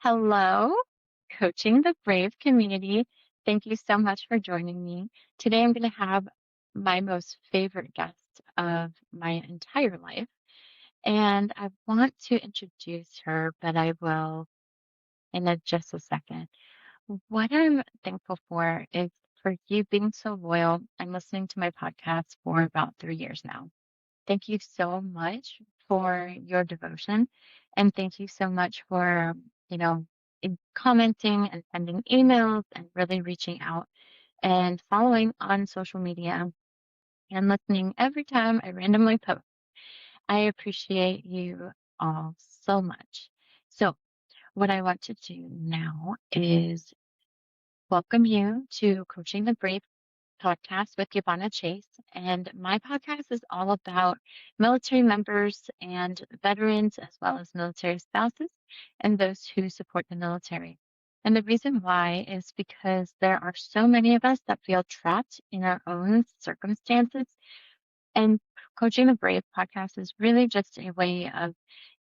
Hello, Coaching the Brave community. Thank you so much for joining me. Today I'm going to have my most favorite guest of my entire life, and I want to introduce her, but I will in just a second. What I'm thankful for is for you being so loyal. I'm listening to my podcast for about 3 years now. Thank you so much for your devotion. And thank you so much for, you know, commenting and sending emails and really reaching out and following on social media and listening every time I randomly post. I appreciate you all so much. So, what I want to do now is welcome you to Coaching the Brave podcast with Yvonne Chase. And my podcast is all about military members and veterans, as well as military spouses and those who support the military. And the reason why is because there are so many of us that feel trapped in our own circumstances. And Coaching the Brave podcast is really just a way of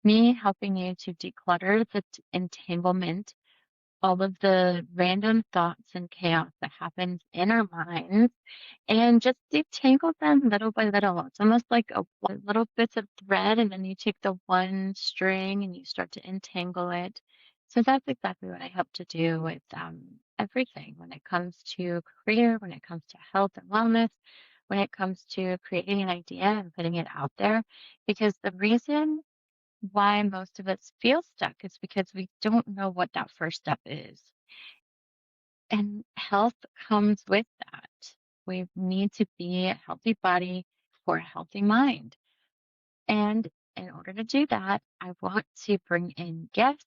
me helping you to declutter the entanglement, all of the random thoughts and chaos that happens in our minds and just detangle them little by little. It's almost like a little bits of thread, and then you take the one string and you start to entangle it. So that's exactly what I hope to do with everything when it comes to career, when it comes to health and wellness, when it comes to creating an idea and putting it out there. Because the reason why most of us feel stuck is because we don't know what that first step is. And health comes with that. We need to be a healthy body for a healthy mind. And in order to do that, I want to bring in guests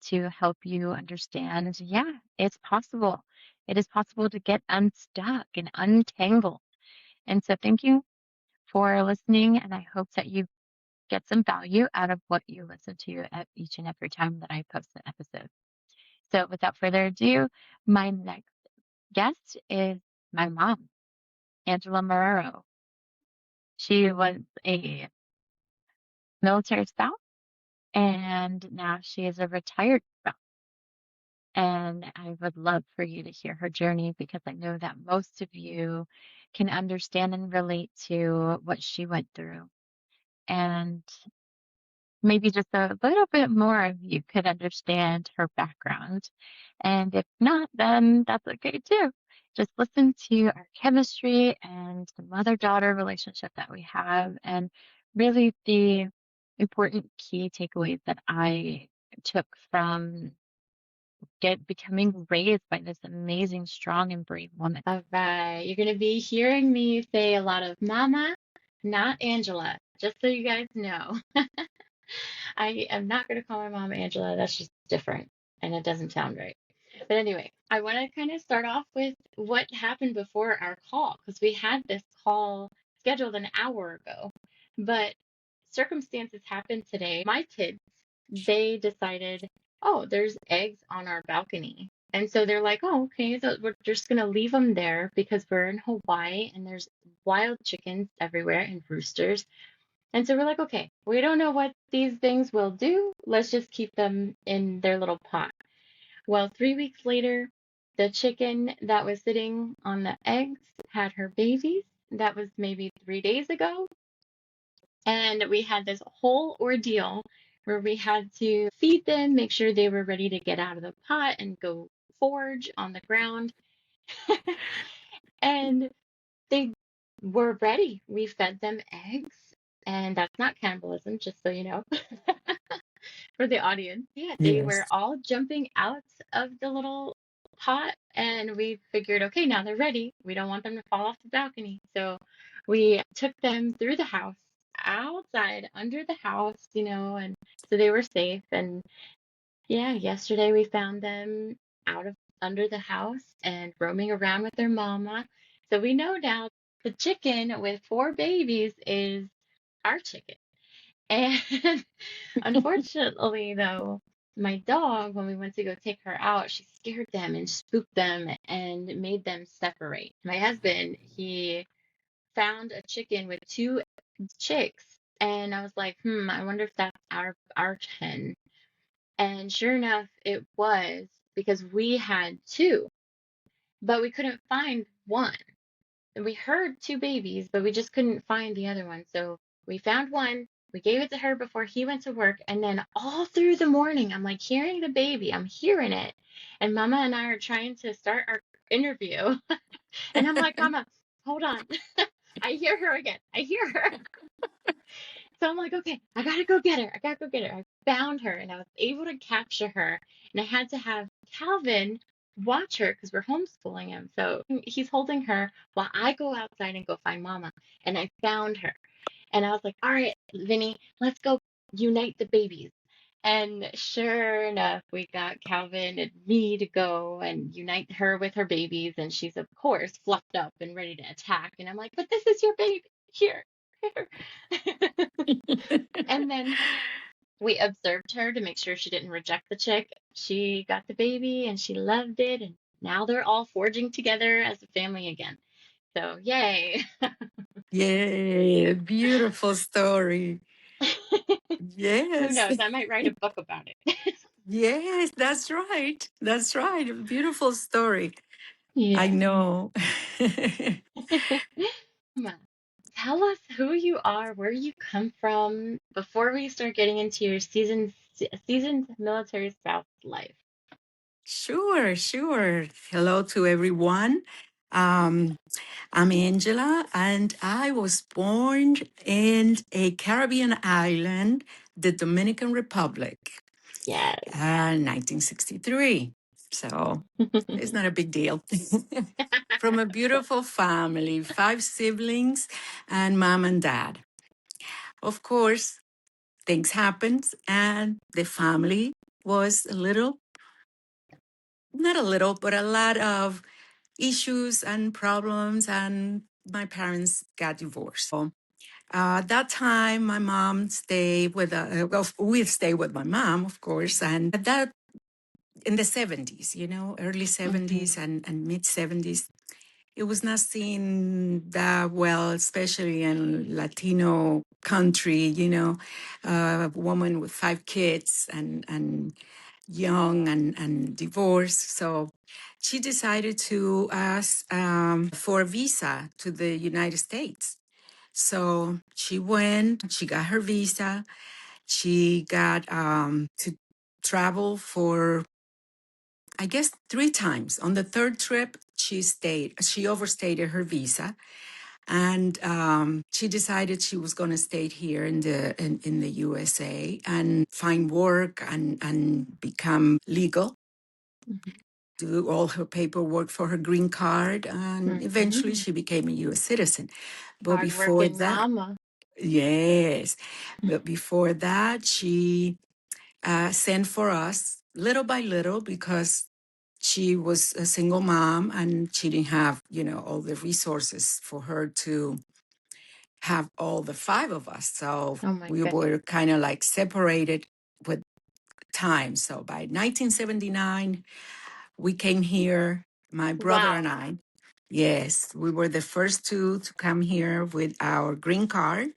to help you understand, yeah, it's possible. It is possible to get unstuck and untangled. And so thank you for listening. And I hope that you get some value out of what you listen to at each and every time that I post an episode. So without further ado, my next guest is my mom, Angela Marrero. She was a military spouse and now she is a retired spouse. And I would love for you to hear her journey because I know that most of you can understand and relate to what she went through. And maybe just a little bit more of you could understand her background. And if not, then that's okay too. Just listen to our chemistry and the mother daughter relationship that we have, and really the important key takeaways that I took from becoming raised by this amazing, strong, and brave woman. All right, you're going to be hearing me say a lot of mama, not Angela, just so you guys know. I am not going to call my mom Angela. That's just different and it doesn't sound right. But anyway, I want to kind of start off with what happened before our call because we had this call scheduled an hour ago. But circumstances happened today. My kids, they decided, oh, there's eggs on our balcony. And so they're like, oh, okay, so we're just going to leave them there because we're in Hawaii and there's wild chickens everywhere and roosters. And so we're like, okay, we don't know what these things will do. Let's just keep them in their little pot. Well, 3 weeks later, the chicken that was sitting on the eggs had her babies. That was maybe 3 days ago. And we had this whole ordeal where we had to feed them, make sure they were ready to get out of the pot and go forage on the ground. And they were ready. We fed them eggs, and that's not cannibalism, just so you know, for the audience. Yeah, they were Yes. all jumping out of the little pot, and we figured, okay, now they're ready. We don't want them to fall off the balcony. So we took them through the house, outside, under the house, and so they were safe. And yeah, yesterday we found them out of under the house and roaming around with their mama. So we know now the chicken with four babies is our chicken. And unfortunately, though, my dog, when we went to go take her out, she scared them and spooked them and made them separate. My husband, he found a chicken with two chicks, and I was like, I wonder if that's our hen. And sure enough, it was because we had two, but we couldn't find one. And we heard two babies, but we just couldn't find the other one. So we found one. We gave it to her before he went to work. And then all through the morning, I'm like hearing the baby. I'm hearing it. And Mama and I are trying to start our interview. And I'm like, Mama, hold on. I hear her again. I hear her. So I'm like, okay, I gotta go get her. I gotta go get her. I found her and I was able to capture her. And I had to have Calvin watch her because we're homeschooling him. So he's holding her while I go outside and go find Mama. And I found her. And I was like, all right, Vinny, let's go unite the babies. And sure enough, we got Calvin and me to go and unite her with her babies. And she's, of course, fluffed up and ready to attack. And I'm like, but this is your baby. Here, here. And then we observed her to make sure she didn't reject the chick. She got the baby and she loved it. And now they're all forging together as a family again. So, yay. Yay, beautiful story. Who Yes, knows? I might write a book about it. yes, that's right. That's right. A beautiful story. I Yeah. know. Mama, tell us who you are, where you come from, before we start getting into your seasoned military spouse life. Sure, sure. Hello to everyone. Um, I'm Angela, and I was born in a Caribbean island, the Dominican Republic, Yes. 1963. So it's not a big deal. From a beautiful family, five siblings, and mom and dad. Of course, things happened, and the family was a little, not a little, but a lot of issues and problems, and my parents got divorced. At that time, my mom stayed with, well, we stayed with my mom, of course, and that in the 70s, early Hmm. 70s and mid 70s. It was not seen that well, especially in Latino country, a woman with five kids and young and divorced. So she decided to ask for a visa to the United States. So she went, she got her visa, she got to travel for, I guess, three times. On the third trip, she overstayed her visa, and she decided she was going to stay here in the USA and find work and become legal, do all her paperwork for her green card, and eventually Hmm. she became a US citizen. But before Hardworking that, mama. yes, but before that, she sent for us little by little because she was a single mom and she didn't have, all the resources for her to have all the five of us. So Oh my we goodness. were kind of like separated with time. So by 1979, we came here, my brother and Wow. I. Yes, we were the first two to come here with our green card.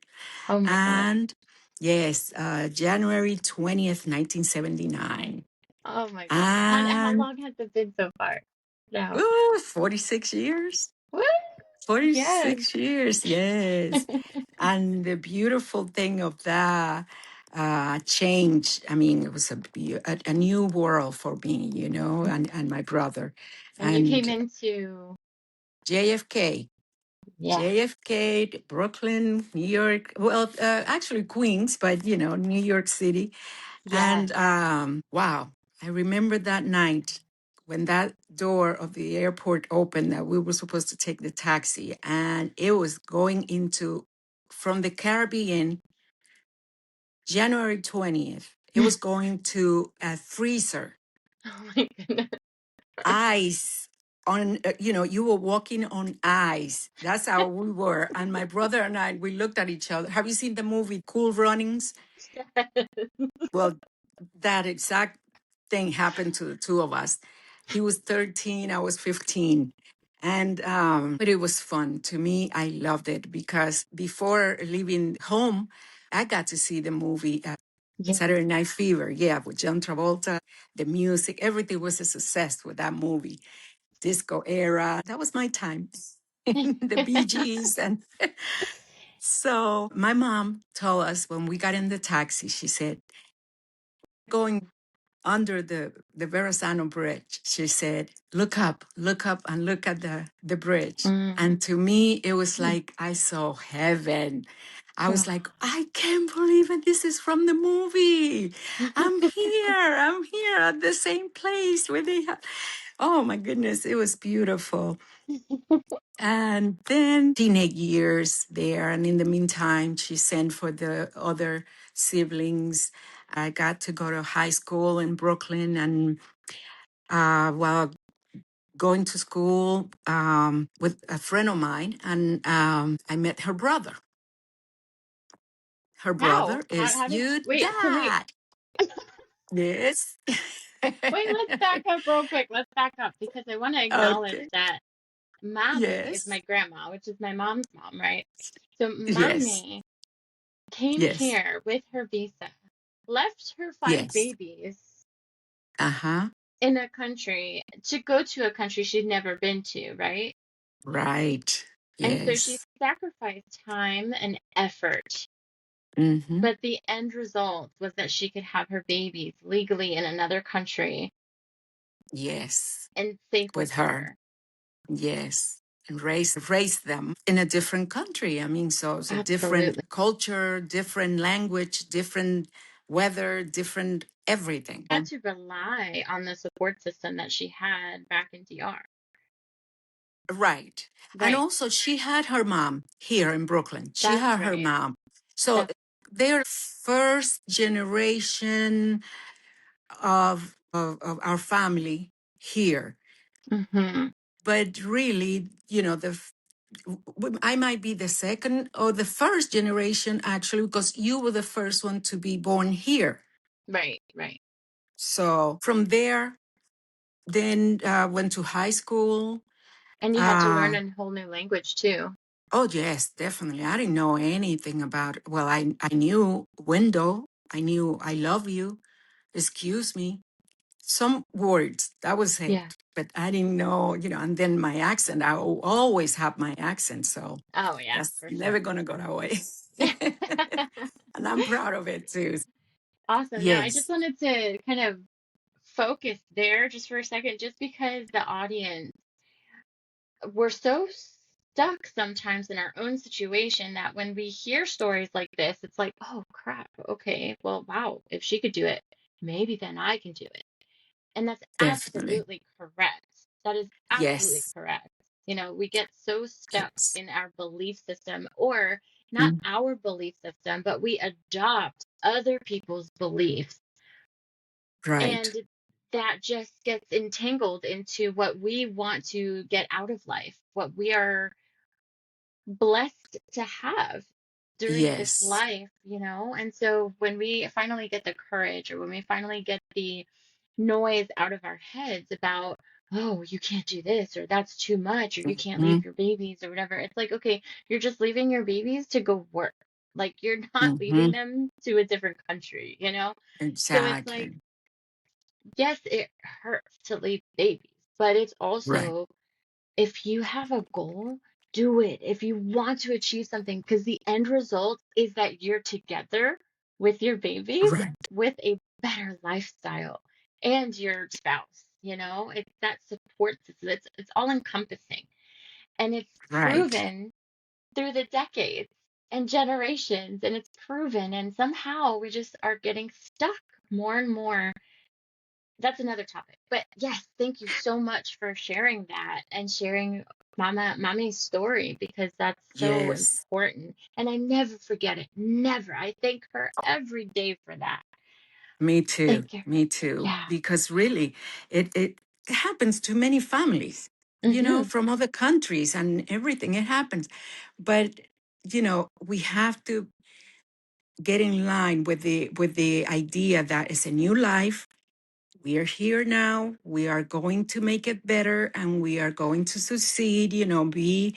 Oh my goodness. And yes, January 20th, 1979. Oh my goodness. How And long has it been so far? Now. ooh, 46 years. What? Yes. 46 years, yes. And the beautiful thing of that change, I mean, it was a new world for me, and my brother. And you came And into, JFK, yeah, JFK, Brooklyn, New York, well, actually Queens, but, New York City. yes. And wow, I remember that night when that door of the airport opened that we were supposed to take the taxi and it was going into from the Caribbean, January 20th. It was going to a freezer, Oh my goodness. ice on, you were walking on ice. That's how we were. And my brother and I, we looked at each other. Have you seen the movie Cool Runnings? Well, that exact thing happened to the two of us. He was 13, I was 15. And but it was fun. To me, I loved it because before leaving home, I got to see the movie. Yeah. Saturday Night Fever, yeah, with John Travolta, the music, everything was a success with that movie. Disco era, that was my time. The Bee Gees. And so my mom told us when we got in the taxi, she said, going under the Verrazano Bridge, she said, look up and look at the bridge. Mm. And to me, it was like I saw heaven. I was like, I can't believe it. This is from the movie. I'm here at the same place where they have. Oh my goodness, it was beautiful. And then teenage years there. And in the meantime, she sent for the other siblings. I got to go to high school in Brooklyn. And while going to school with a friend of mine, and I met her brother. Her How? brother is How did, your wait, so wait, dad. Yes. wait, let's back up real quick. Let's back up because I want to acknowledge Okay. that mommy is Yes. my grandma, which is my mom's mom, right? So Yes. mommy came Yes. here with her visa, left her five Yes. babies Uh-huh. in a country to go to a country she'd never been to, right? Right. And so she Yes. sacrificed time and effort. Mm-hmm. But the end result was that she could have her babies legally in another country Yes. and safe with With her. her. Yes. And raise them in a different country. I mean, so it's a different Absolutely. culture, different language, different weather, different everything. Had to rely on the support system that she had back in DR. Right. And Right. also she had her mom here in Brooklyn. She That's had her right. mom. So That's they're first generation of our family here. hmm But really, I might be the second or the first generation actually, because you were the first one to be born here. right, right. So from there, then went to high school. And you had to learn Uh, a whole new language too. oh, yes, definitely. I didn't know anything about, well, I knew window. I knew I love you. Excuse me. Some words, that was it. Yeah. But I didn't know, and then my accent, always have my accent. So Oh yeah, that's for never sure. going to go away. And I'm proud of it too. Awesome. No, I just Yes, wanted to kind of focus there just for a second, just because the audience, we're so stuck sometimes in our own situation that when we hear stories like this, it's like, oh crap, okay, well, wow, if she could do it, maybe then I can do it. And that's definitely. absolutely correct. That is absolutely Yes, correct. We get so stuck yes. in our belief system, or not Mm, our belief system, but we adopt other people's beliefs. right. And that just gets entangled into what we want to get out of life, what we are blessed to have during this Yes, life. And so when we finally get the courage, or when we finally get the noise out of our heads about, oh, you can't do this, or that's too much, or you can't mm-hmm, leave your babies, or whatever, it's like, okay, you're just leaving your babies to go work. Like, you're not mm-hmm, leaving them to a different country. So it's like, exactly. yes, it hurts to leave babies, but it's Right, also, if you have a goal, do it. If you want to achieve something, because the end result is that you're together with your babies right, with a better lifestyle and your spouse. It's that support system. It's all encompassing. And it's right. proven through the decades and generations, and it's proven. And somehow we just are getting stuck more and more. That's another topic. But yes, thank you so much for sharing that and sharing Mommy's story, because that's so Yes. important. And I never forget it. Never. I thank her every day for that. Me too. Thank you. Me too. Yeah. Because really, it happens to many families, Mm-hmm. from other countries and everything. It happens. But, we have to get in line with the idea that it's a new life. We are here now. We are going to make it better and we are going to succeed, be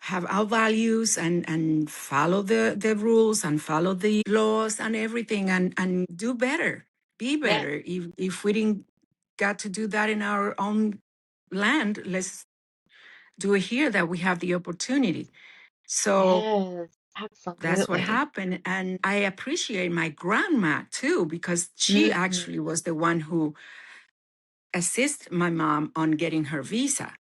have our values and follow the rules and follow the laws and everything and do better, be Yeah. better. If we didn't got to do that in our own land, let's do it here that we have the opportunity. So Yes, that's what absolutely. happened. And I appreciate my grandma too, because she Hmm. actually was the one who assisted my mom on getting her visa.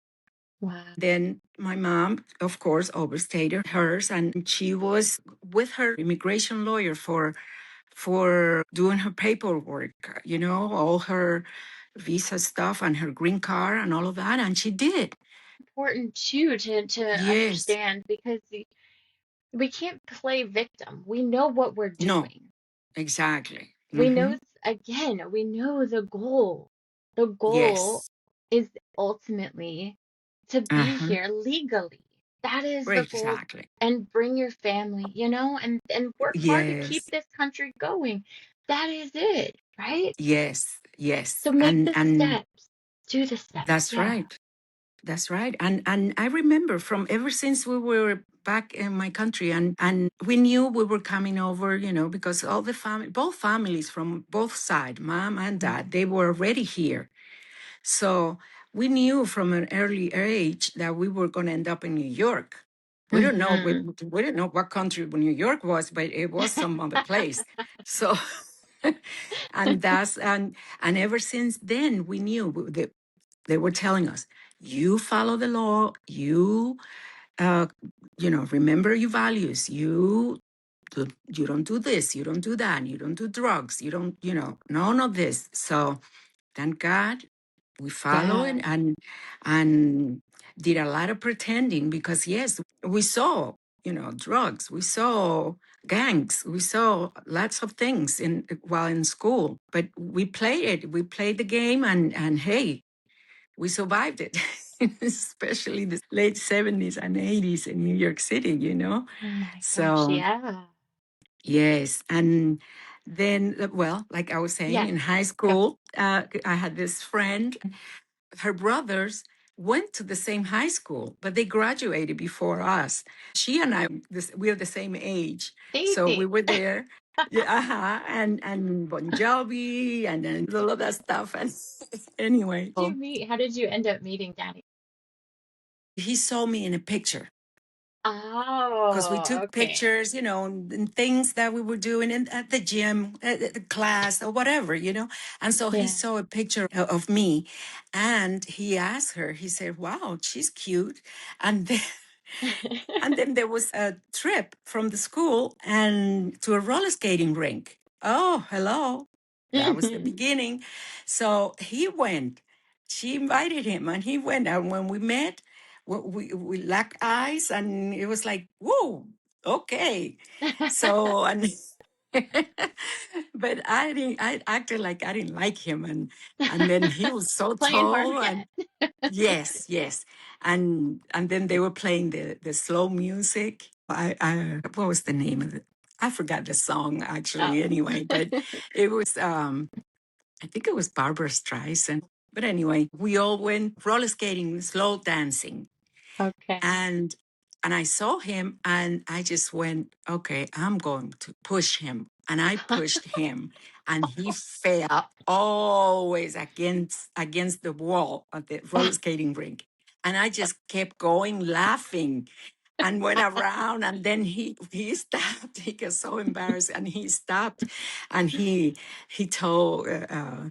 Wow. Then my mom, of course, overstayed hers, and she was with her immigration lawyer for doing her paperwork, all her visa stuff and her green card and all of that, and she did. Important too to Yes. understand because we can't play victim. We know what we're No, doing. exactly. We Mm-hmm. know, again, we know the goal. The goal Yes. is ultimately to be Uh-huh. here legally. That is the goal. Exactly. And bring your family, and work hard to keep Yes. this country going. That is it, right? Yes. Yes. So make And the and steps. Do the steps. that's Yeah. right. That's right. And I remember from ever since we were back in my country and we knew we were coming over, because all the family, both families from both sides, mom and dad, Mhm. they were already here. So we knew from an early age that we were going to end up in New York. We don't know. We, Mhm. we didn't know what country New York was, but it was some other place. So, and ever since then, we knew that they were telling us, you follow the law, uh, remember your values, you don't do this, you don't do that, you don't do drugs, you don't, none of this. So thank God we follow it Yeah. and did a lot of pretending because yes, we saw, drugs, we saw gangs, we saw lots of things while in school, but we played the game and hey, we survived it, especially the late 70s and 80s in New York City. Oh my gosh. So, Yeah. yes. And then, well, like I was saying, Yeah. in high Go. school, I had this friend, her brothers went to the same high school, but they graduated before us. She and I, we're the same age. So we Daisy. were there. Yeah, and Bon Jovi and all of that stuff. And anyway, Did you meet? How did you end up meeting Danny? he saw me in a picture because we Oh, took okay. pictures, and things that we were doing at the gym, at the class, or whatever. And so he Yeah. saw a picture of me, and he asked her. He said, "Wow, she's cute." And then, and then there was a trip from the school and to a roller skating rink. Oh, hello. That was the beginning. So he went. She invited him, and he went. And when we met, we locked eyes, and it was like, whoa, okay. So and but I didn't. I acted like I didn't like him, and then he was so Playing hard to tall, and get. yes, yes, and then they were playing the slow music. I what was the name of it? I forgot the song actually. Oh. Anyway, but it was I think it was Barbara Streisand. But anyway, we all went roller skating, slow dancing, Okay. and I saw him and I just went, okay, I'm going to push him. And I pushed him and he fell always against the wall of the roller skating rink. And I just kept going laughing and went around and then he stopped. He got so embarrassed and he stopped and he told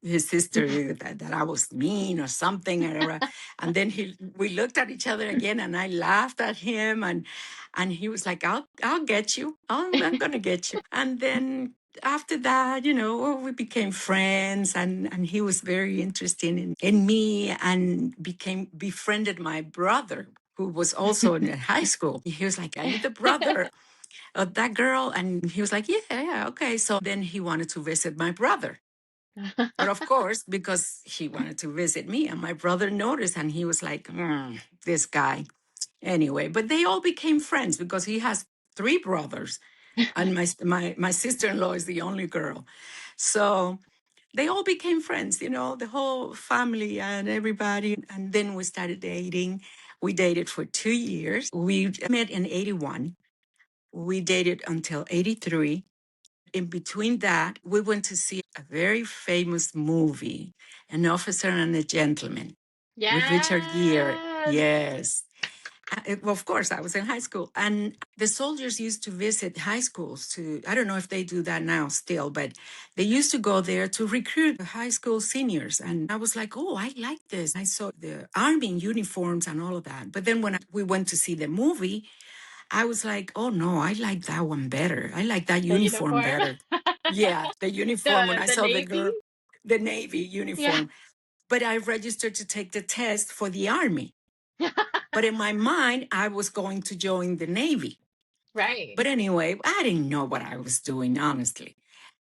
his sister that I was mean or something or whatever. And then we looked at each other again, and I laughed at him, and he was like, "I'll get you. I'm gonna get you." And then after that, well, we became friends, and he was very interested in me, and became befriended my brother, who was also in high school. He was like, "Are you the brother of that girl?" And he was like, "Yeah, yeah, okay." So then he wanted to visit my brother. But of course, because he wanted to visit me, and my brother noticed, and he was like, this guy. Anyway, but they all became friends because he has three brothers, and my sister-in-law is the only girl. So they all became friends, the whole family and everybody. And then we started dating. We dated for 2 years. We met in 81. We dated until 83. In between that, we went to see a very famous movie, An Officer and a Gentleman, with Richard Gere. Yes. Yes. Well, of course, I was in high school. And the soldiers used to visit high schools to, I don't know if they do that now still, but they used to go there to recruit high school seniors. And I was like, oh, I like this. I saw the army uniforms and all of that. But then when we went to see the movie, I was like, oh no, I like that one better. I like that The uniform uniform. better. Yeah, the uniform when I The saw the Navy. girl, the Navy Yeah. uniform. But I registered to take the test for the Army. But in my mind, I was going to join the Navy. Right. But anyway, I didn't know what I was doing, honestly.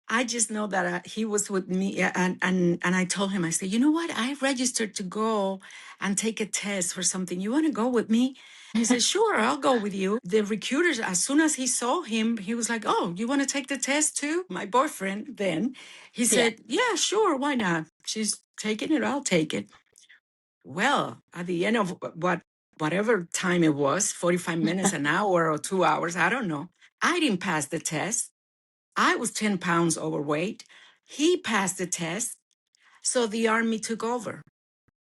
I just know that he was with me, and I told him, I said, you know what? I registered to go and take a test for something. You want to go with me? He said, sure, I'll go with you. The recruiters, as soon as he saw him, he was like, oh, you want to take the test too? My boyfriend then, he Yeah. said, yeah, sure, why not? She's taking it, I'll take it. Well, at the end of whatever time it was, 45 minutes, an hour or 2 hours, I don't know. I didn't pass the test. I was 10 pounds overweight. He passed the test. So the army took over.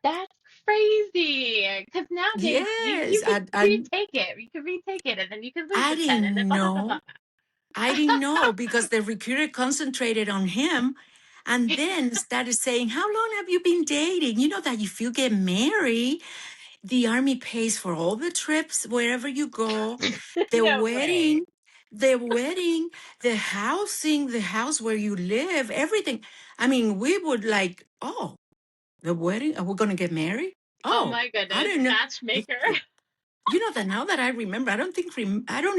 That's crazy. Because nowadays you Yes, could retake it. You could retake it and then you could lose I the 10 and then didn't blah blah blah blah. know. I didn't know because the recruiter concentrated on him and then started saying, how long have you been dating? You know that if you get married, the army pays for all the trips wherever you go, the No way. wedding, the wedding, the housing, the house where you live, everything. I mean, we would like, oh, the wedding, are we going to get married? Oh Oh, my I goodness. don't know. Matchmaker. You know that now that I remember, I don't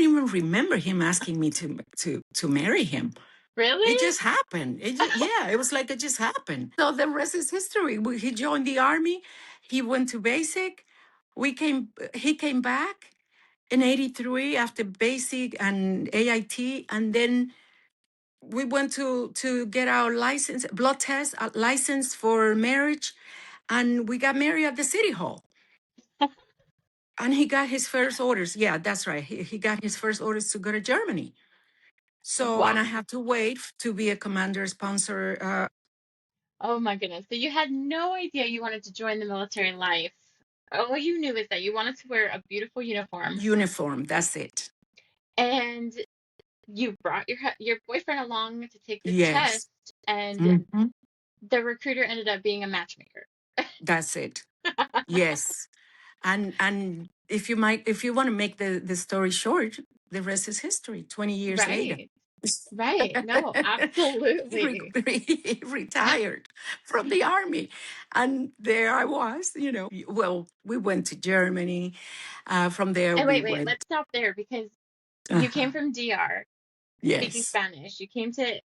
even remember him asking me to marry him. It Really? just happened. Yeah, it was like it just happened. So the rest is history. He joined the army. He went to basic. He came back in 83 after basic and AIT. And then we went to get our license, blood test, license for marriage. And we got married at the city hall. And he got his first orders. Yeah, that's right. He got his first orders to go to Germany. So, Wow. and I had to wait to be a commander sponsor Oh my goodness. So you had no idea you wanted to join the military life. All you knew is that you wanted to wear a beautiful uniform uniform. That's it. and you brought your boyfriend along to take the test Yes. and Mhm. the recruiter ended up being a matchmaker. That's it. Yes. And if you want to make the story short, the rest is history. 20 years later. Right. Right. No, absolutely. He retired from the army. And there I was, Well, we went to Germany. From there, And we wait, went. let's stop there because you came Uh-huh. from DR speaking Yes. Spanish. You came to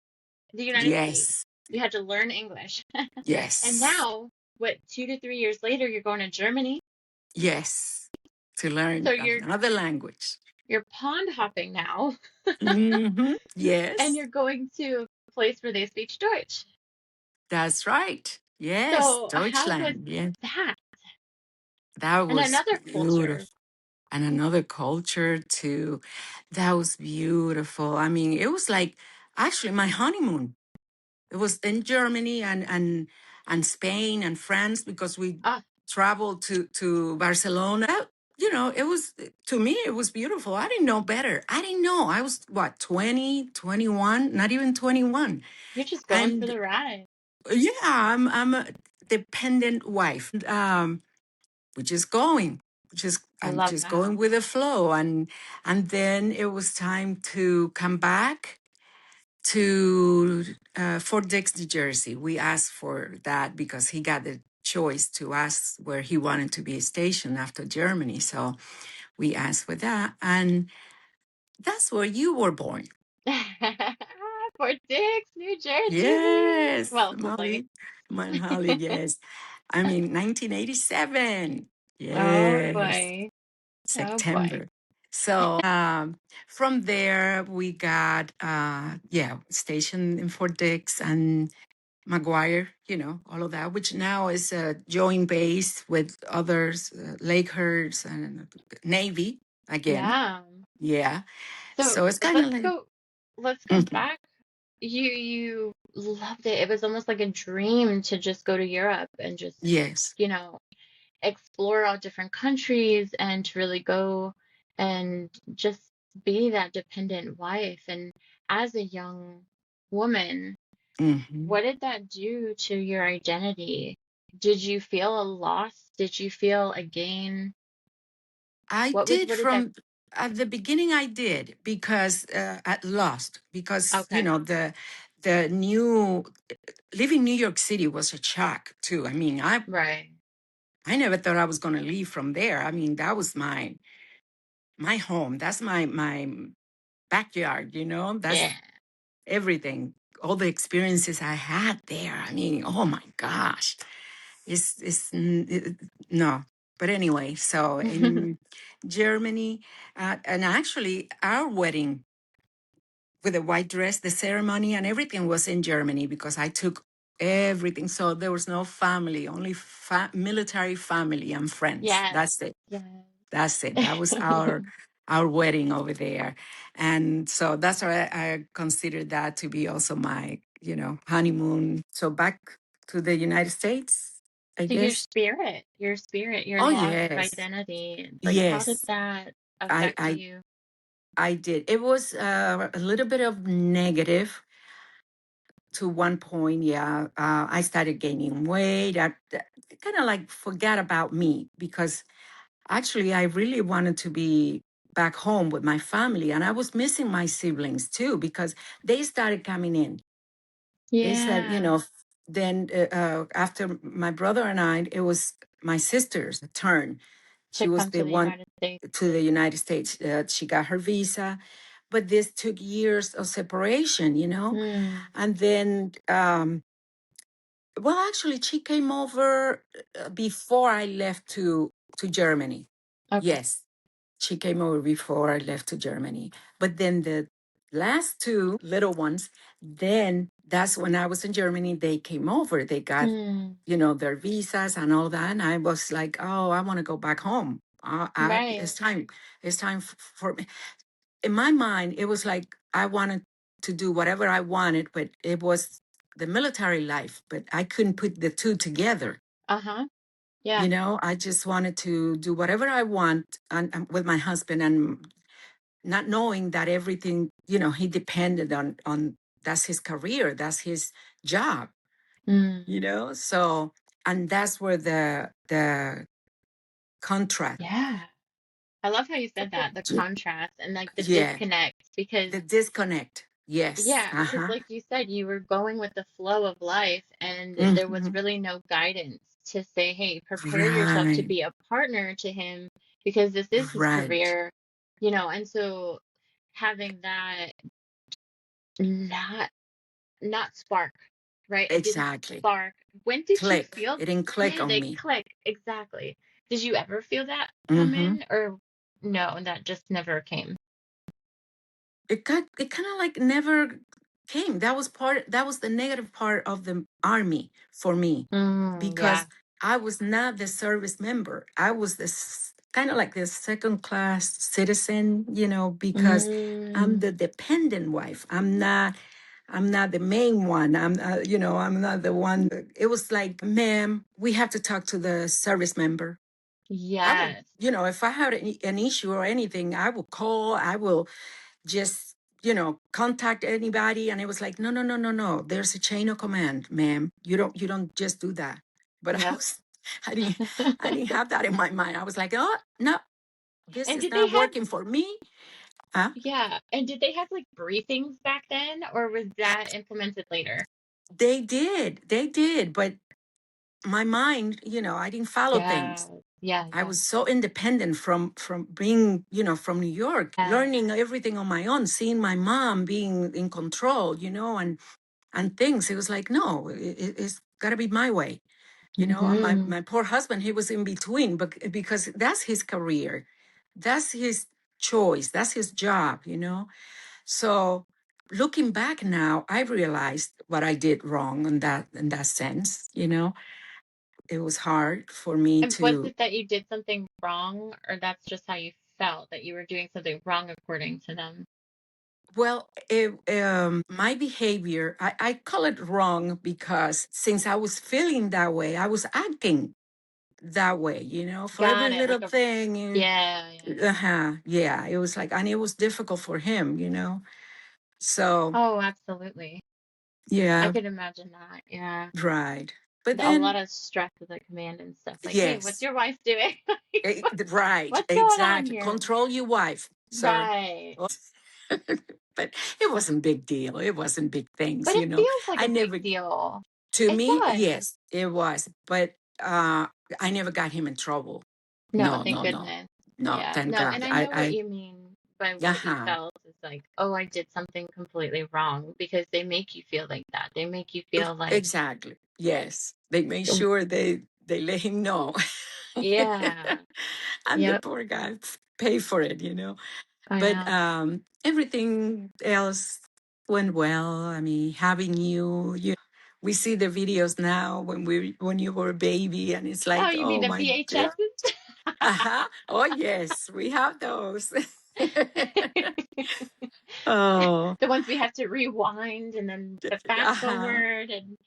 the United States. Yes. You had to learn English. And Yes. now, what, 2 to 3 years later, you're going to Germany. Yes. To So learn another language. you're pond hopping now, and Yes. you're going to a place where they speak Deutsch. That's right. Yes. So how was Deutschland. Yeah. that? That And was another culture. beautiful. And another culture too. That was beautiful. I mean, it was like actually my honeymoon. It was in Germany and Spain and France because we Ah, traveled to Barcelona. It was to me it was beautiful. I didn't know better. I didn't know. I was what 20, 21, not even 21. you're just going for And the ride. yeah, I'm a dependent wife. We're just going. I I'm love just that. going with the flow. And then it was time to come back to Fort Dix, New Jersey. We asked for that because he got the choice to ask where he wanted to be stationed after Germany. So we asked for that. And that's where you were born. Fort Dix, New Jersey. Yes, Well, hopefully. Molly. Mount Holly, yes. I mean, 1987. Oh Yes, boy. Oh boy. September. So from there, we got, stationed in Fort Dix. And McGuire, all of that, which now is a joint base with others, Lakehurst and Navy again. Yeah. Yeah. So So it's kind of like, let's go mhm, back. You loved it. It was almost like a dream to just go to Europe and just, yes. you know, explore all different countries and to really go and just be that dependent wife. And as a young woman, Hmm. what did that do to your identity? Did you feel a loss? Did you feel a gain? I did What did that? from at the beginning. I did because at lost because Okay, the new living New York City was a shock too. I mean, right. I never thought I was going to leave from there. I mean, that was my home. That's my backyard. That's Yeah. everything. All the experiences I had there. I mean, oh my gosh, no. But anyway, so in Germany, and actually our wedding with the white dress, the ceremony and everything was in Germany because I took everything. So there was no family, only military family and friends. Yes. That's it. Yes. That's it. That was our wedding over there. And so that's why I consider that to be also my, honeymoon. So back to the United States, I So guess. your spirit, your Oh loss of yes. identity, like how did Yes. that I affect I you? I did. It was a little bit of negative to one point. Yeah. I started gaining weight. I kind of like forgot about me because actually, I really wanted to be back home with my family, and I was missing my siblings too because they started coming in. They said, Yeah. then after my brother and I, it was my sister's turn. To She was come to the the one United States. to the United States. She got her visa, but this took years of separation. Hmm. And then, well, actually, she came over before I left to Germany. Okay. Yes, she came over before I left to Germany. But then the last two little ones, then that's when I was in Germany, they came over. They got, Hmm. their visas and all that. And I was like, oh, I want to go back home. Right. It's time. It's time for me. In my mind, it was like I wanted to do whatever I wanted, but it was the military life, but I couldn't put the two together. Uh-huh. Yeah. I just wanted to do whatever I want and with my husband and not knowing that everything, he depended on that's his career, that's his job, Hmm. so and that's where the contract. Yeah. I love how you said that, the contrast and like the Yeah, disconnect, because the disconnect. Yes. yeah, because Uh-huh. like you said, you were going with the flow of life and there was Hmm. really no guidance to say, hey, prepare yourself to Right. be a partner to him because this is his Right. career, and so having that not not spark, right? It didn't Exactly. spark. When did you Click. feel? It didn't click Yeah, on they me. click. Exactly. Did you ever feel that come Hmm. in or no, that just never came? It kind of like never came. That was the negative part of the army for me Mm, because yeah. I was not the service member. I was this kind of like this second class citizen, because I'm Mm, the dependent wife. I'm not the main one. I'm not the one. It was like, ma'am, we have to talk to the service member. I will, yes. if I had an issue or anything, I will call. I will just contact anybody. And it was like, no, no, no, no, no, there's a chain of command, ma'am. You don't just do that. But i Yep. was i didn't i didn't have that in my mind. I was like, oh no, this And is did they not have, working for me. Huh? yeah, and did they have like briefings back then, or was that implemented later? They did, but my mind, I didn't follow Yeah, things. yeah, I yeah. was so independent from being, from New York, Yeah. learning everything on my own, seeing my mom being in control, and things. It was like, no, it's got to be my way. And my, Hmm. my poor husband, he was in between, but because that's his career, that's his choice, that's his job. So looking back now, I realized what I did wrong in that sense. It was hard for me And was to. it that you did something wrong, or that's just how you felt that you were doing something wrong according to them? Well, my behavior, I call it wrong because since I was feeling that way, I was acting that way, for every Got it. little Like a, thing. yeah, yeah. Yeah, it was like, and it was difficult for him. So, Oh, absolutely. I yeah, could imagine that. Yeah. right. But A lot then, of stress with the command and stuff. Like, hey, what's yes, your wife doing? right, What's going on exactly. here? Control your wife, sir. Right. But it wasn't big deal. It wasn't big things, But it feels like I a big never, deal. to It me, does. yes, it was. But I never got him in trouble. No, No, thank no, no, goodness. no. Yeah. Thank No, and God. I know what you mean by what you Uh-huh. felt is like, oh, I did something completely wrong because they make you feel like that. They make you feel like, Exactly. Yes. They made sure they let him know. yeah. And the Yep. poor guy paid for it. I But know. everything else went well. I mean, having you, we see the videos now when you were a baby, and it's Oh, like, you mean oh the my God. VHSs? Uh-huh. Oh yes, we have those. Oh, The ones we have to rewind and then the fast uh-huh. forward and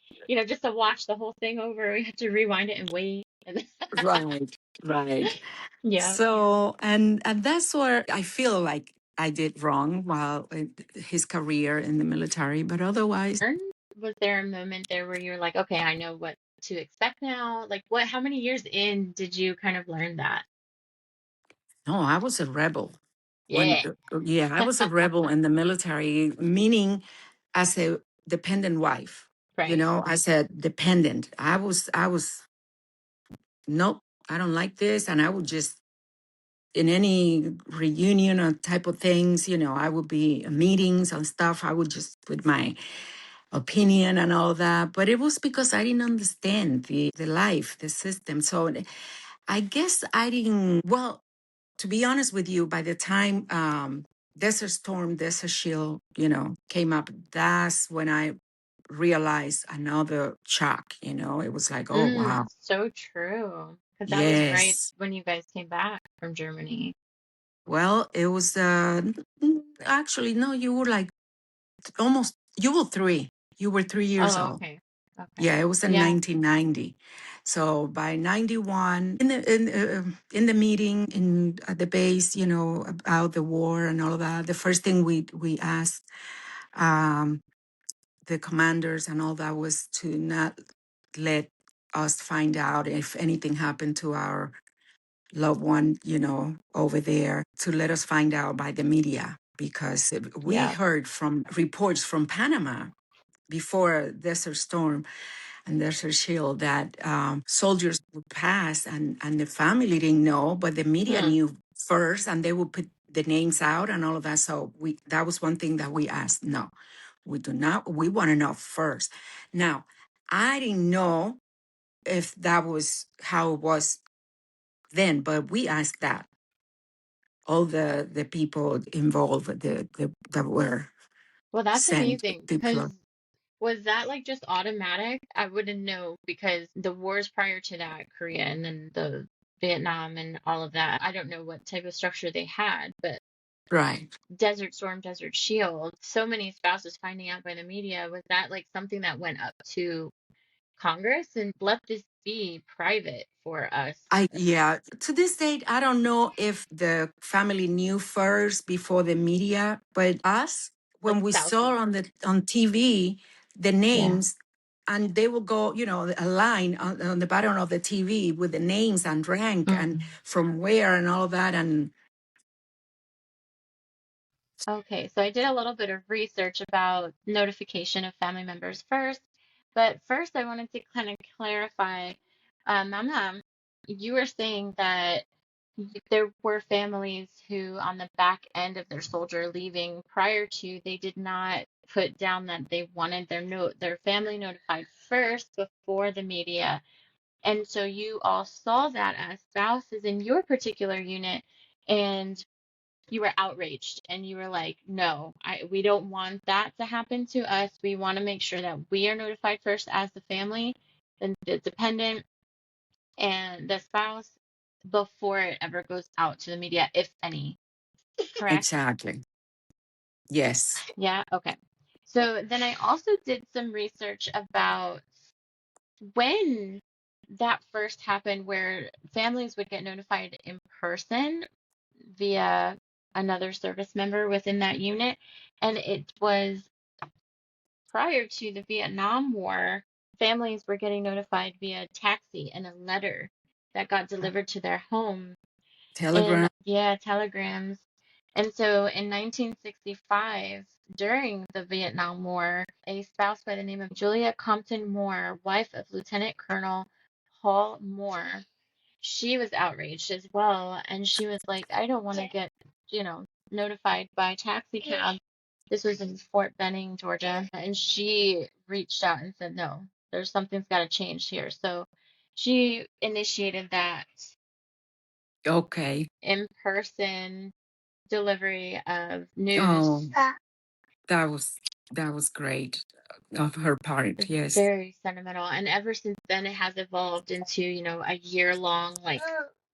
just to watch the whole thing over, we have to rewind it and wait. And Right, right. yeah. So, and that's where I feel like I did wrong while in his career in the military, but otherwise, Was there a moment there where you're like, okay, I know what to expect now? Like how many years in did you kind of learn that? no, I was a rebel. When, Yeah. yeah, I was a rebel in the military, meaning as a dependent wife, Right. as a dependent. I was, nope, I don't like this. And I would just, in any reunion or type of things, I would be in meetings and stuff. I would just put my opinion and all that. But it was because I didn't understand the life, the system. So I guess I didn't, well, to be honest with you, by the time Desert Storm, Desert Shield, came up, that's when I realized another shock. It was like, oh, wow. So true. Because that was right Yes. when you guys came back from Germany. Well, it was actually, no, you were like almost, you were 3. You were 3 years Oh, old. okay. Okay. Yeah, it was in Yeah. 1990. So by 91, in the meeting at the base, about the war and all of that, the first thing we asked um, the commanders and all that was to not let us find out if anything happened to our loved one, over there, to let us find out by the media because we Yeah. heard from reports from Panama before Desert Storm and there's a shield that soldiers would pass and the family didn't know, but the media Hmm. knew first and they would put the names out and all of that. So that was one thing that we asked. No, we do not. We want to know first. Now, I didn't know if that was how it was then, but we asked that. All the people involved that were Well, that's sent, amazing. Because deployed. was that like just automatic? I wouldn't know because the wars prior to that, Korea and then the Vietnam and all of that, I don't know what type of structure they had, but Right. Desert Storm, Desert Shield, so many spouses finding out by the media, was that like something that went up to Congress and let this be private for us? Yeah, to this date, I don't know if the family knew first before the media, but us, Like when we spouses. saw on TV the Yeah. names, and they will go, a line on the bottom of the TV with the names and rank and Mm. from where and all that. And Okay, so I did a little bit of research about notification of family members first, but first I wanted to kind of clarify, Mama, you were saying that there were families who, on the back end of their soldier leaving prior to, they did not put down that they wanted their family notified first before the media. And so you all saw that as spouses in your particular unit, and you were outraged and you were like, no, we don't want that to happen to us. We want to make sure that we are notified first as the family, then the dependent and the spouse before it ever goes out to the media, if any. Correct? Exactly. Yes. Yeah. Okay. So then I also did some research about when that first happened, where families would get notified in person via another service member within that unit. And it was prior to the Vietnam War, families were getting notified via taxi and a letter that got delivered to their home. And Telegram. yeah, telegrams. And so in 1965, during the Vietnam War, a spouse by the name of Julia Compton Moore, wife of Lieutenant Colonel Paul Moore, she was outraged as well. And she was like, I don't want to get, notified by taxi cab. This was in Fort Benning, Georgia. And she reached out and said, no, there's something's got to change here. So she initiated that Okay. in-person delivery of news. Oh, that was that was great of her part. It's Yes. very sentimental. And ever since then, it has evolved into, a year-long, like,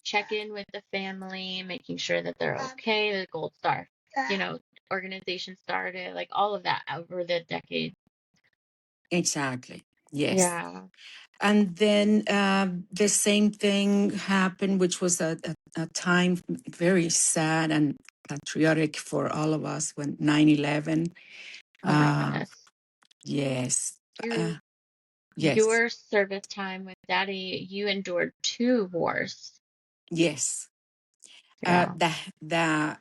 check-in with the family, making sure that they're okay, the Gold Star, organization started, like all of that over the decade. Exactly. Yes. Yeah, And then the same thing happened, which was a time very sad and patriotic for all of us when 9/11. oh my Uh, goodness. yes. You, Uh, yes. your service time with Daddy, you endured two wars. Yes. Yeah, The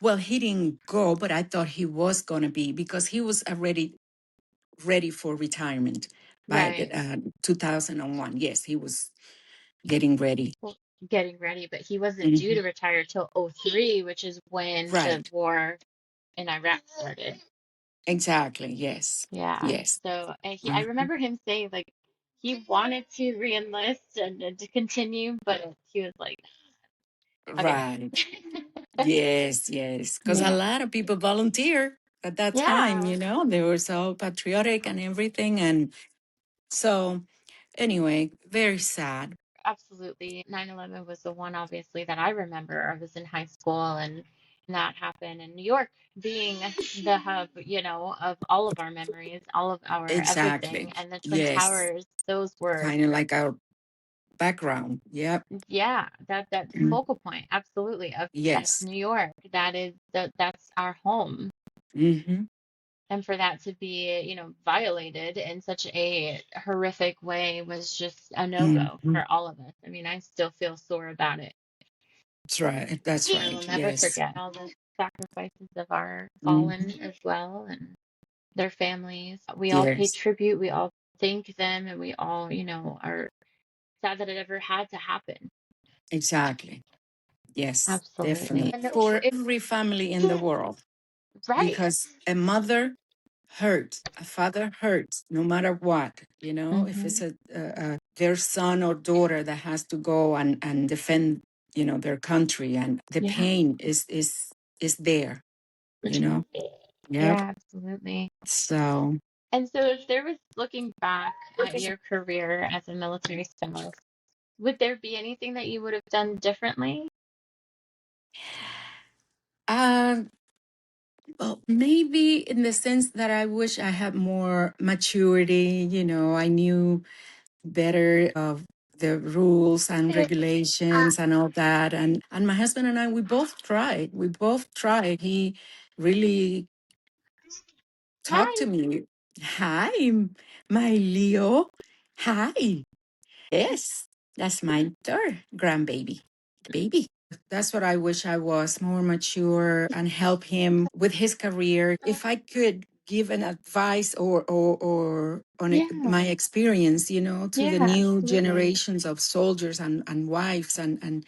well, he didn't go, but I thought he was going to be because he was already ready for retirement by right. 2001. Yes, he was getting ready. Well, getting ready, but he wasn't due Mhm. to retire till '03, which is when the Right. war in Iraq started. Exactly. Yes. Yeah. Yes. So I Mhm. remember him saying like he wanted to reenlist and to continue, but he was like, okay. Right. Yes. Yes. Because a Yeah. lot of people volunteer at that time, Yeah. they were so patriotic and everything. And so, anyway, very sad. Absolutely. 9/11 was the one obviously that I remember. I was in high school and that happened in New York being the hub, of all of our memories, all of our everything. Exactly. And the Twin Yes. Towers, those were, Kind of like our background. Yep. yeah, that's the Mm. focal point, absolutely. Of that's Yes. New York. That's our home. Hmm. And for that to be, violated in such a horrific way was just a no-go Hmm. for all of us. I mean, I still feel sore about it. That's right. That's I will right. never Yes. forget all the sacrifices of our Hmm. fallen as well and their families. We all pay Yes. tribute, we all thank them, and we all, are sad that it ever had to happen. Exactly. Yes, Absolutely. definitely. And For it, every family in the world, right. because a mother hurts, a father hurts, no matter what, if Hmm. it's their son or daughter that has to go and defend, their country, and the Yeah. pain is there, you know? Yep. Yeah, absolutely. So, And so if there was looking back at your career as a military spouse, would there be anything that you would have done differently? uh, well, maybe in the sense that I wish I had more maturity, I knew better of the rules and regulations and all that. And my husband and I, we both tried. We both tried. He really talked to Hi. me. Hi, my Leo. Hi. Yes, that's my third grandbaby, the baby. That's what I wish I was, more mature and help him with his career. If I could give an advice or on my Yeah. experience, to the Yeah, new absolutely. generations of soldiers and wives, and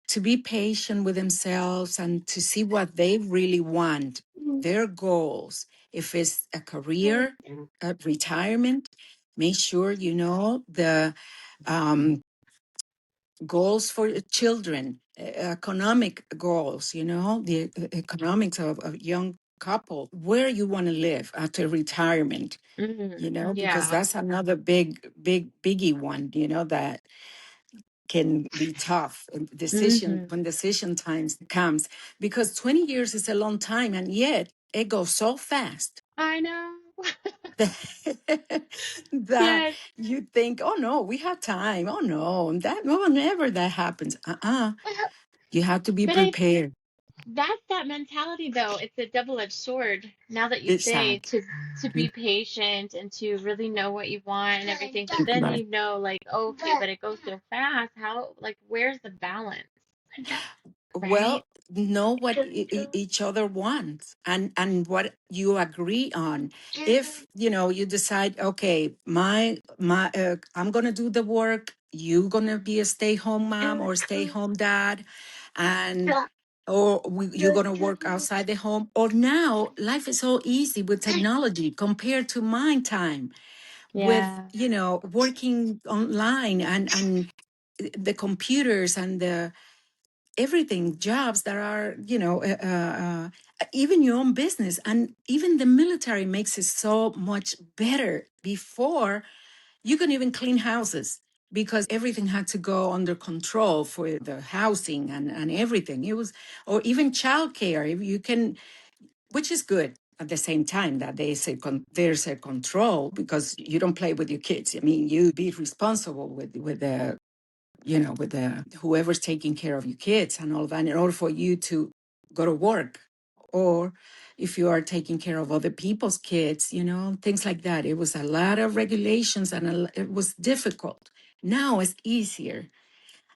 to be patient with themselves and to see what they really want, their goals. If it's a career, a retirement, make sure the um, goals for children. economic goals, the economics of young couple, where you want to live after retirement, because Yeah. that's another biggie one, that can be tough and Hmm. when decision times comes, because 20 years is a long time, and yet it goes so fast I know. that, that Yes. you think, oh no, we have time. Oh no, whenever that happens, you have to be But I prepared. that's that mentality though. It's a double-edged sword. Now that you say Exactly. to be patient and to really know what you want and everything, but then Right. you know like, okay, but it goes so fast. How like where's the balance, right? Well, know what each other wants, and what you agree on. If you decide, okay, I'm gonna do the work, you gonna be a stay-home mom or stay-home dad, and or you're gonna work outside the home. Or now life is so easy with technology compared to my time, with Yeah. working online, and the computers and the everything, jobs that are, even your own business, and even the military makes it so much better. Before, you can even clean houses because everything had to go under control for the housing and everything. It was, or even childcare, if you can, which is good. At the same time, that there's a control, because you don't play with your kids. I mean, you be responsible with the with the whoever's taking care of your kids and all that, in order for you to go to work. Or if you are taking care of other people's kids, things like that. It was a lot of regulations, and it was difficult. Now it's easier.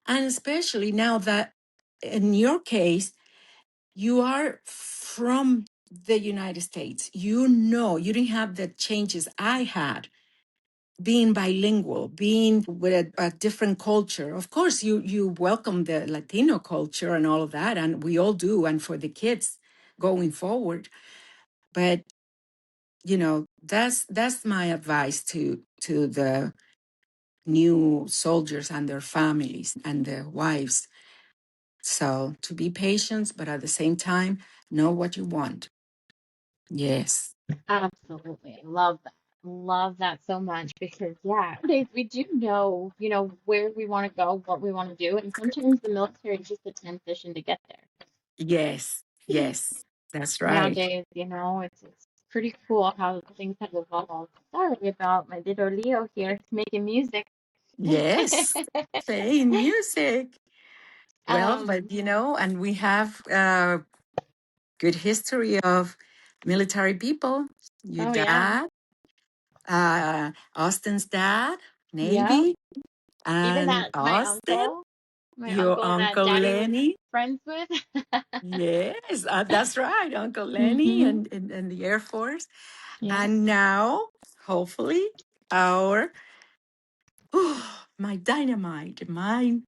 And especially now that in your case, you are from the United States, you didn't have the changes I had, being bilingual, being with a different culture. Of course, you welcome the Latino culture and all of that, and we all do, and for the kids going forward. But that's my advice to the new soldiers and their families and their wives. So to be patient, but at the same time, know what you want. Yes, Absolutely. I love that. Love that so much because yeah, nowadays we do know, where we want to go, what we want to do, and sometimes the military is just a transition to get there. yes, yes, that's right. Nowadays, it's pretty cool how things have evolved. Sorry about my little Leo here making music. Yes, playing music. Well, but Um, and we have a good history of military people. Your oh yeah. dad, Austin's dad, Yep. Navy, Even and that Austin, my your uncle that Uncle daddy was Lenny. friends with. Yes, that's right, Uncle Lenny, Hmm. and the Air Force. Yeah. And now, hopefully, our, my dynamite, my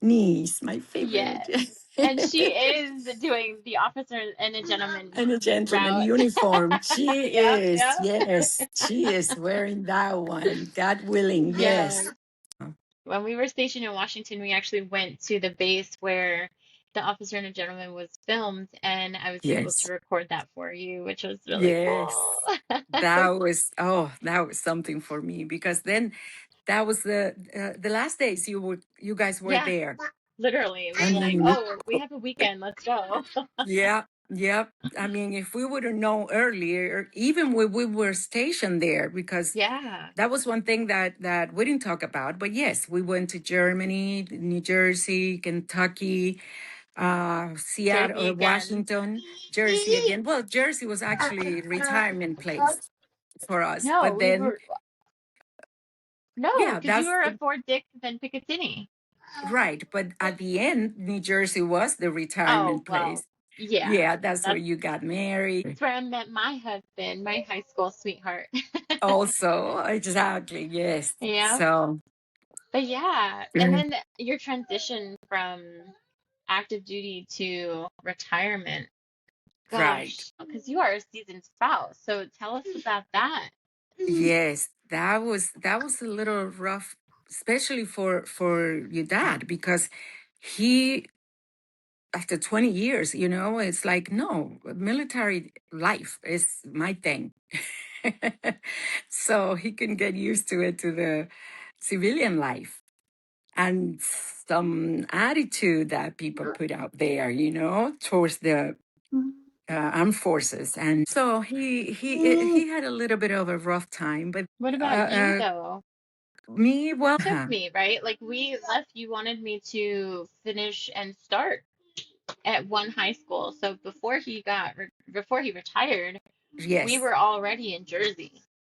niece, my favorite. Yes. And she is doing the officer and a gentleman And a gentleman route. uniform. She Yep, is, yep. yes, she is wearing that one. God willing, Yes. yes. When we were stationed in Washington, we actually went to the base where the officer and a gentleman was filmed, and I was able to Yes, record that for you, which was really cool. yes. That was something for me, because then that was the last days you guys were Yeah, there. literally. We I were like, mean, oh, we have a weekend, let's go. yeah, yeah. I mean, if we would have known earlier, even when we were stationed there, because Yeah, that was one thing that we didn't talk about. But yes, we went to Germany, New Jersey, Kentucky, Seattle, Jersey again. Washington, Jersey again. Well, Jersey was actually a retirement place for us. No, But we then, were, no, yeah, because you that's were at Fort Dix and Picatinny. right. But at the end, New Jersey was the Oh, retirement well, place. yeah. Yeah, that's where That's you got married. where I met my husband, my high school sweetheart. Also, exactly. Yes. Yeah. So, But yeah, and mm, then your transition from active duty to retirement. right. Gosh, because you are a seasoned spouse. So tell us about that. Yes, that was a little rough, especially for your dad, because he after 20 years, it's like, no, military life is my thing. So he can get used to it, to the civilian life and some attitude that people put out there, towards the armed forces. And so he had a little bit of a rough time, but What uh, about you uh, though? me, well, Took me, right? Like we left, you wanted me to finish and start at one high school. So before he retired, we yes. were already in Jersey.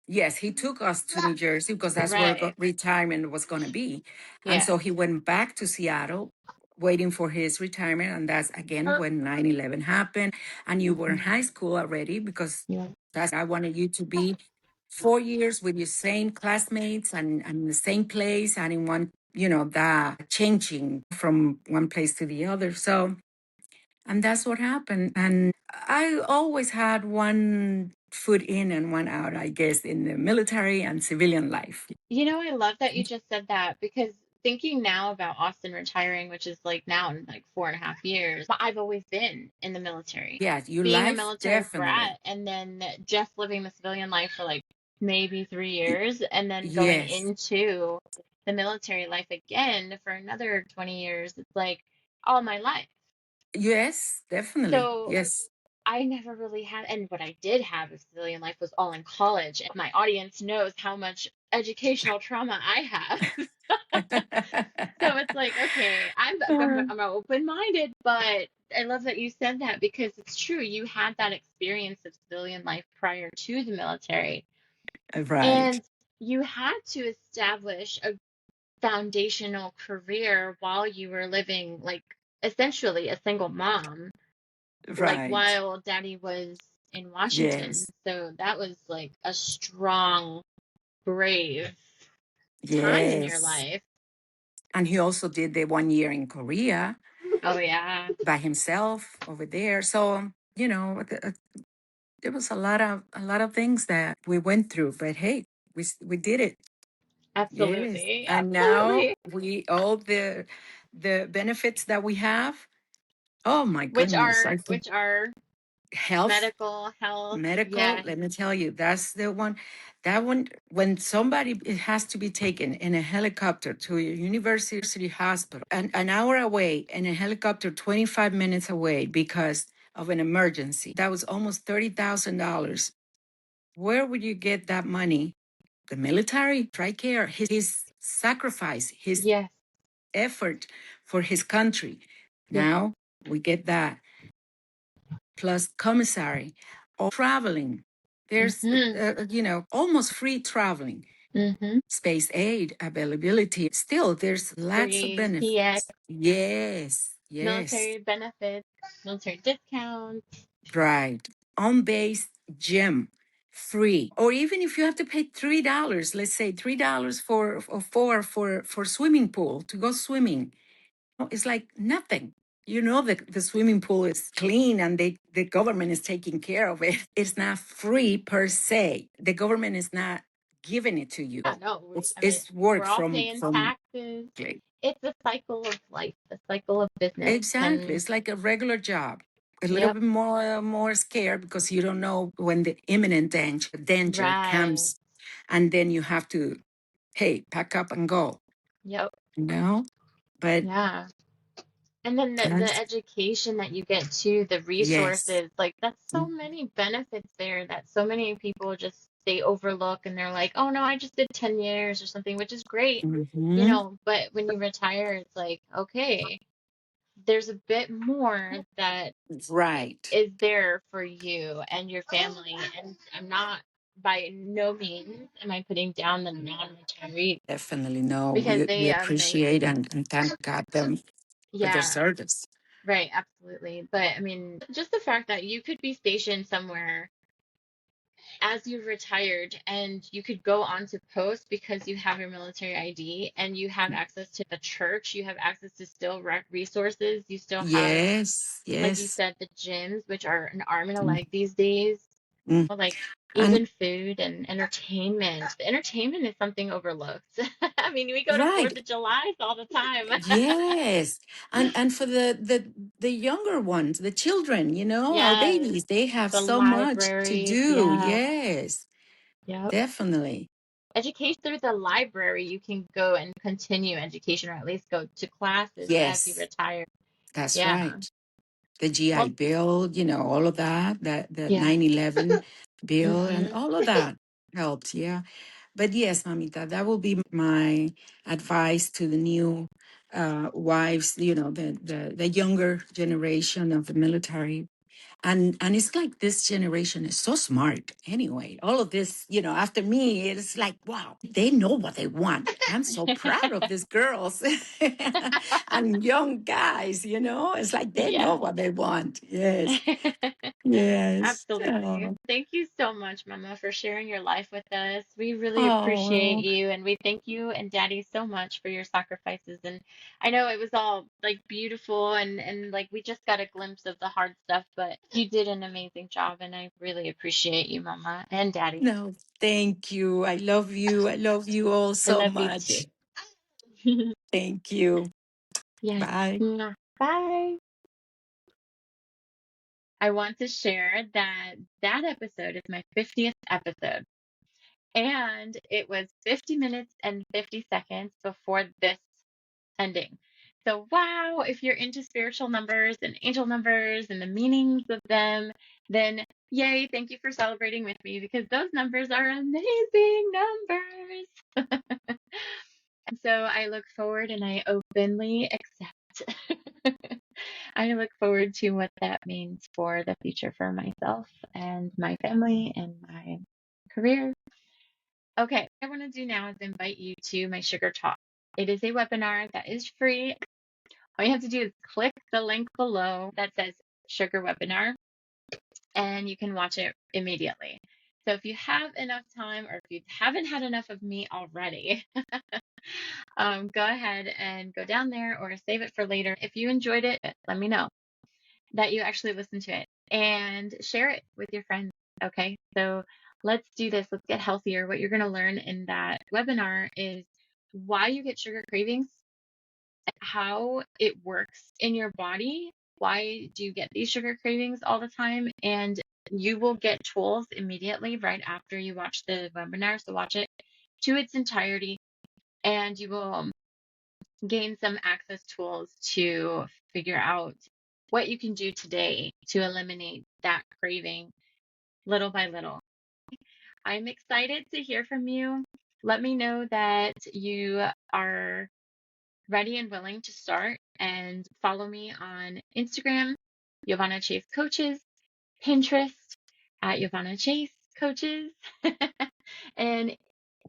Yes, he took us to New Jersey because that's where Right. retirement was going to be. And Yeah. so he went back to Seattle waiting for his retirement. And that's again when 9/11 happened. And you were in Mhm. high school already because Yeah. that's I wanted you to be 4 years with your same classmates and the same place and in one, that changing from one place to the other. So, and that's what happened. And I always had one foot in and one out, I guess, in the military and civilian life. I love that you just said that because thinking now about Austin retiring, which is like now in like 4.5 years, but I've always been in the military. Yeah, your Being a life, military definitely. brat and then just living the civilian life for like maybe 3 years and then going Yes, into the military life again for another 20 years. It's like all my life. yes, definitely. So Yes. I never really had, and what I did have of civilian life was all in college. And my audience knows how much educational trauma I have. So it's like, okay, I'm open-minded, but I love that you said that because it's true. You had that experience of civilian life prior to the military, Right, and you had to establish a foundational career while you were living, like essentially a single mom, like right. while daddy was in Washington. Yes, So that was like a strong, brave time in your yes. life. And he also did the 1 year in Korea Oh, yeah, by himself over there. So, there was a lot of things that we went through, but hey, we did it. Yes. absolutely. And now Absolutely. we all the benefits that we have. Oh my Which goodness. are I think which are health, medical, health. medical, Yeah. let me tell you, that's the one. That one, when somebody it has to be taken in a helicopter to a university hospital, an hour away, in a helicopter 25 minutes away because of an emergency. That was almost $30,000. Where would you get that money? The military, TRICARE, his sacrifice, his Yes. effort for his country. Yes. Now we get that plus commissary or traveling. There's, Mm-hmm. almost free traveling. Mm-hmm. Space aid availability. Still, there's lots of Free TX, benefits. Yes, yes, military benefits, military discounts. right. On base gym, free. Or even if you have to pay $3, let's say $3 for or for swimming pool to go swimming. It's like nothing. The swimming pool is clean and the government is taking care of it. It's not free per se. The government is not giving it to you. Yeah, no, I mean, It's work we're all from paying from taxes. It's a cycle of life, a cycle of business. exactly. And It's like a regular job. A little yep, bit more scared because you don't know when the imminent danger right. comes, and then you have to, hey, pack up and go. Yep. But Yeah. And then the that's education that you get too, the yes. resources, like that's so many benefits there that so many people just they overlook and they're like, oh no, I just did 10 years or something, which is great, Mm-hmm. but when you retire, it's like, okay, there's a bit more that Right. is there for you and your family. And I'm not, by no means am I putting down the non-retirees Definitely no. because We they appreciate and thank God them for their yeah, service. right, absolutely. But I mean, just the fact that you could be stationed somewhere as you've retired and you could go on to post because you have your military ID and you have access to the church, you have access to still resources, you still have, Yes, like you yes. said, the gyms, which are an arm and a leg these days. Mm. Well, like, And Even food and entertainment. The entertainment is something overlooked. I mean, we go to right, 4th of July all the time. yes, and for the younger ones, the children, our Yes, babies, they have the so much to libraries. do. Yeah. Yes, Yep. definitely. Education through the library, you can go and continue education or at least go to classes as you Yes, retire. that's Yeah. right. The GI Well, Bill, all of that, the yeah. 9/11 bill, and Hmm. all of that helped. Yeah. But yes, Mamita, that will be my advice to the new wives, the younger generation of the military. And it's like this generation is so smart anyway. All of this, after me, it's like, wow, they know what they want. I'm so proud of these girls and young guys, it's like they know Yeah. what they want. Yes. Yes. Absolutely. Oh, Thank you so much, Mama, for sharing your life with us. We really appreciate oh you, and we thank you and Daddy so much for your sacrifices. And I know it was all like beautiful and like we just got a glimpse of the hard stuff, but you did an amazing job, and I really appreciate you, Mama and Daddy. no, thank you. I love you. I love you all I so love you too. much. Thank you. Yes. Bye. Mwah. Bye. I want to share that that episode is my 50th episode. And it was 50 minutes and 50 seconds before this ending. So, wow, if you're into spiritual numbers and angel numbers and the meanings of them, then yay, thank you for celebrating with me because those numbers are amazing numbers. And so I look forward and I openly accept. I look forward to what that means for the future for myself and my family and my career. Okay, what I want to do now is invite you to my Sugar Talk. It is a webinar that is free. All you have to do is click the link below that says Sugar Webinar, and you can watch it immediately. So if you have enough time, or if you haven't had enough of me already, go ahead and go down there or save it for later. If you enjoyed it, let me know that you actually listened to it and share it with your friends. Okay, so let's do this. Let's get healthier. What you're going to learn in that webinar is why you get sugar cravings, how it works in your body. Why do you get these sugar cravings all the time? And you will get tools immediately right after you watch the webinar. So watch it to its entirety, and you will gain some access tools to figure out what you can do today to eliminate that craving little by little. I'm excited to hear from you. Let me know that you are ready and willing to start and follow me on Instagram, Giovanna Chase Coaches, Pinterest at Giovanna Chase Coaches, and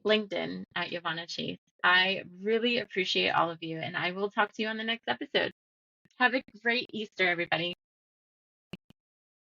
LinkedIn at Giovanna Chase. I really appreciate all of you, and I will talk to you on the next episode. Have a great Easter, everybody.